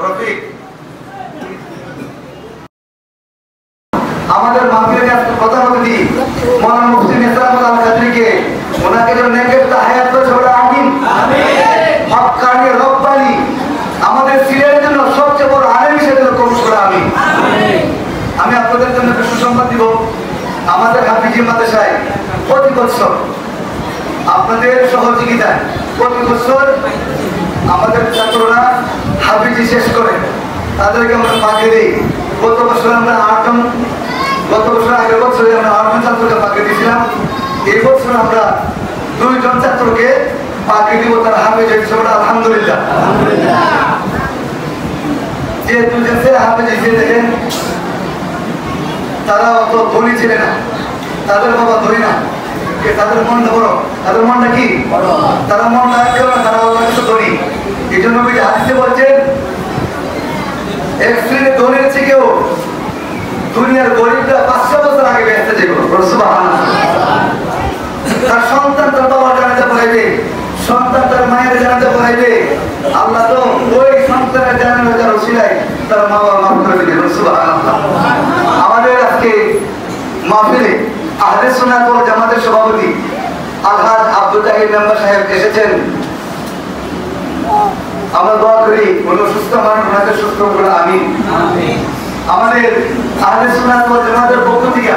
রফিক আমাদের মাহফিলের আজকে প্রধান অতিথি মৌলানা মুফতি নিসার আহমদ আল কাদরিকে ওনাকে যেন নেকের হায়াত করে সবাই আমিন হক্কানি রব্বানি আমাদের সিলেটের জন্য সবচেয়ে বড় আলেম হিসেবে কবুল করে আমিন। আমি আপনাদের জন্য একটা সুসংবাদ দিব। আমাদের হাফিজি মাদ্রাসায় প্রতি বছর আপনাদের সহযোগিতায় প্রতি বছর আমাদের ছাত্ররা হাফিজি শেষ করে তাদেরকে আমরা পাঠিয়ে দিই। গত বছর আমরা 8 জন, গত বছর আগের বছরে আমরা 8 জন ছাত্রকে পাঠিয়ে দিয়েছিলাম। এই বছর আমরা 2 জন ছাত্রকে পাঠিয়ে দিব, তারা হাফিজ হিসেবে। আলহামদুলিল্লাহ। যে দুজনে হাফিজ হিসেবে দেখেন তারা অত ধনী ছিলেন না, তাদের বাবা ধনী না, তাদের মনটা বড়। তাদের মনটা কি? তারা মনটা একেবারে তারা আল্লাহর কাছে ধনী। এই জন্য হাদিসে বলছেন এক শ্রেণীর ধনীর থেকেও দুনিয়ার গরিবরা 500 বছর আগে বেঁচে যাবে। সুবহানাল্লাহ। তার সন্তান তার বাবার জানাজা পড়াইবে, সন্তান তার মায়ের জানাজা পড়াইবে। আল্লাহ তো ওই সন্তানের জানাজার ওসিলায় তার মা বাবা মাফ করে দিবেন। সুবহানাল্লাহ। আমাদের আজকে মাহফিলে আহলে সুন্নাত ওয়াল জামাতের সভাপতি আলহাজ আব্দুল তাহির মেম্বার সাহেব এসেছেন। আমরা দোয়া করি উনি সুস্থ মানুষ, ওনাকে সুস্থ করে আমিন। আমাদের আহলে সুন্নাত ওয়াল জামাতের পক্ষ থেকে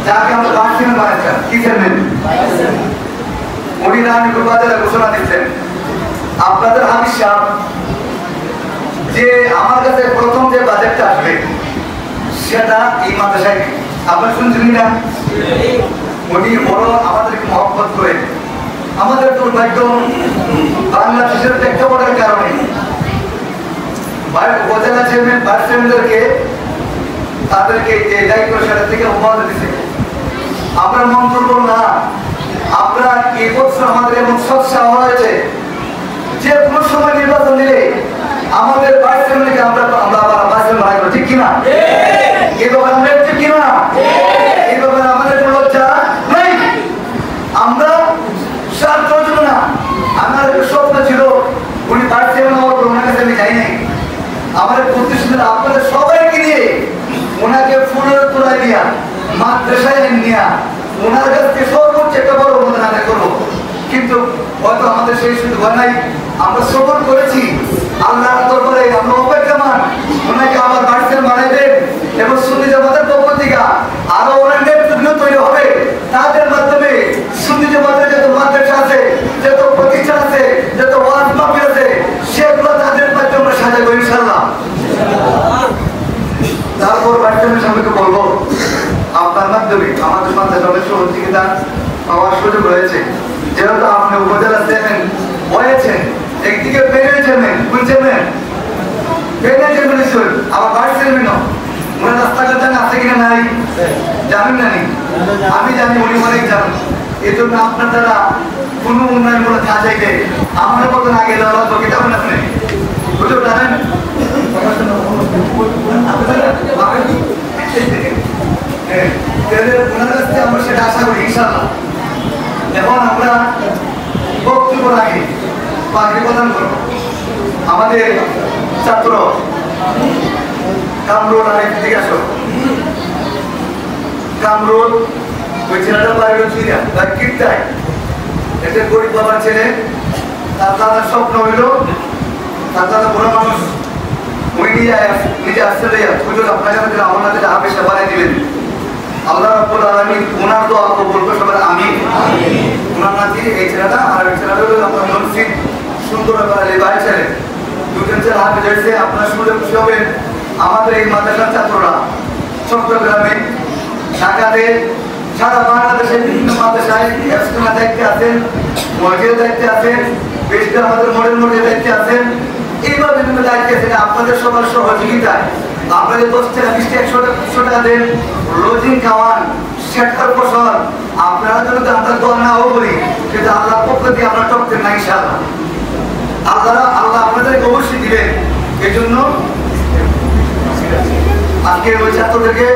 যাকে আমরা বাসিন বানাচ্ছেন কি চেয়ারম্যান উনি রানী বাজারে ঘোষণা দিচ্ছেন আপনাদের হামিদ সাহেব যে আমার কাছে প্রথম যে বাজেটটা আসবে সেটা এই মাদ্রাসায় আপনারা শুনছেন না? উনি বড় আমাদেরকে মহব্বত করে। আমাদের দুর্ভাগ্য বাংলাদেশের প্রেক্ষাপটের কারণে উপজেলা চেয়ারম্যান ভাইস চেয়ারম্যানদেরকে তাদেরকে যে দায়িত্ব সেটা থেকে অব্যাহত দিচ্ছে। আমরা মন করবো না, আমরা এই বছর আমাদের এমন সৎসাহ হয়েছে যে কোনো সময় নির্বাচন দিলে আমাদের ভাইস চেয়ারম্যানকে আমরা আবার ভাইস চেয়ারম্যান বানাই, ঠিক কিনা? এই ব্যাপারে আমরা ঠিক কিনা? এই ব্যাপারে আমাদের কোনো লজ্জা নেই। আমরা স্বার্থের জন্য না, আমার একটা স্বপ্ন ছিল উনি ভাইস চেয়ারম্যান হওয়ার পর ওনার কাছে আমি যাই নাই। আমাদের প্রতিষ্ঠানের আপনাদের সবাইকে নিয়ে ওনাকে ফুলের তোড়ায় দিয়া মাদ্রাসায় নিয়া ওনার কাছ থেকে সর্বোচ্চ একটা বড় অনুদান আদায় করবো। কিন্তু হয়তো আমাদের সেই সুযোগ হয় নাই। আমরা সফর করেছি আল্লাহর দরবারে, আমরা অপেক্ষামান ওনাকে আবার বাড়িতে বানাইবেন এবং সুন্নি জামাতের পক্ষ থেকে আরো অনেক নেতৃত্ব তৈরি হবে। তাদের মাধ্যমে সুন্নি জামাতের যত মাদ্রাসা আছে, যত প্রতিষ্ঠান আছে, যত ওয়াজ মাহফিল আছে সেগুলো তাদের মাধ্যমে আমরা সাজাবো ইনশাআল্লাহ। তারপর বাড়িতে সবাইকে বলবো আপনার মাধ্যমে আমাদের মাদ্রাসা অনেক সহযোগিতা পাওয়ার সুযোগ রয়েছে। যেহেতু আপনি উপজেলা চেয়ারম্যান হয়েছেন, একদিকে প্যানেল চেয়ারম্যান, কোন চেয়ারম্যান? প্যানেল চেয়ারম্যান হিসেবে আবার ভাইস চেয়ারম্যানও। ওনার রাস্তাঘাট জানা আছে কিনা নাই জানেন না? আমি জানি, উনি অনেক জানেন। এই জন্য আপনার দ্বারা কোনো উন্নয়নমূলক কাজ চাইলে আমার মতন আগে যাওয়া লাগবে, কিতাব না আপনি বুঝতে জানেন। ওনার কাছ থেকে আমরা সেটা আশা করি ইনশাআল্লাহ। এখন আমরা বক্তব্য রাখি পাখি প্রদান করব। আমাদের ছাত্র কামরুল আরেক দিকে আসো। কামরুল ওই ছেলেটা বাইরে ছিলেন তার কীর্তায় এটা গরিব বাবার ছেলে। তার দাদার স্বপ্ন হইল তার দাদা বড় মানুষ, উনি নিজে আসতে হুজুর আপনার কাছে আমার হাতে হাফেজা বানিয়ে দিবেন। আল্লাহ রাব্বুল আলামিন ওনার দোয়া কবুল করে সবার আমিন। ওনার নাতি এই ছেলেটা আর এই ছেলেটা হলো আপনার মসজিদ সুন্দর ব্যাপারে এই ভাই ছেলে দুজন ছেলে হাফেজ হয়েছে। আপনার শুনলে খুশি হবেন। আমাদের এই মাদ্রাসার ছাত্ররা চট্টগ্রামে, ঢাকাতে, সারা বাংলাদেশের বিভিন্ন মাদ্রাসায় এফসিনের দায়িত্বে আছেন, মসজিদের দায়িত্বে আছেন, বেশটা আমাদের মডেল মসজিদের দায়িত্বে আছেন। এইভাবে বিভিন্ন দায়িত্বে আছেন। আপনাদের সবার সহযোগিতায় আপনাদের 10 টাকা 20 টাকা 100 টাকা দেন, লজিং খাওয়ান, শেখার ফসল আপনারা যদি আমরা দোয়া নাও করি কিন্তু আল্লাহর পক্ষ থেকে আমরা টপতে না ইনশাআল্লাহ। আল্লাহ আপনাদেরকে অবশ্যই দিবেন। এই জন্য আজকে ওই ছাত্রদেরকে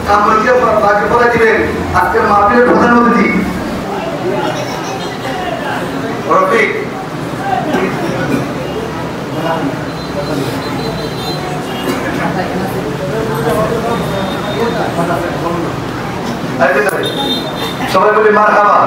কামরুলকে বাকি বলে দিবেন। আজকের মাহফিলের প্রধান অতিথি রফিক সবাই বলি মারহাবা।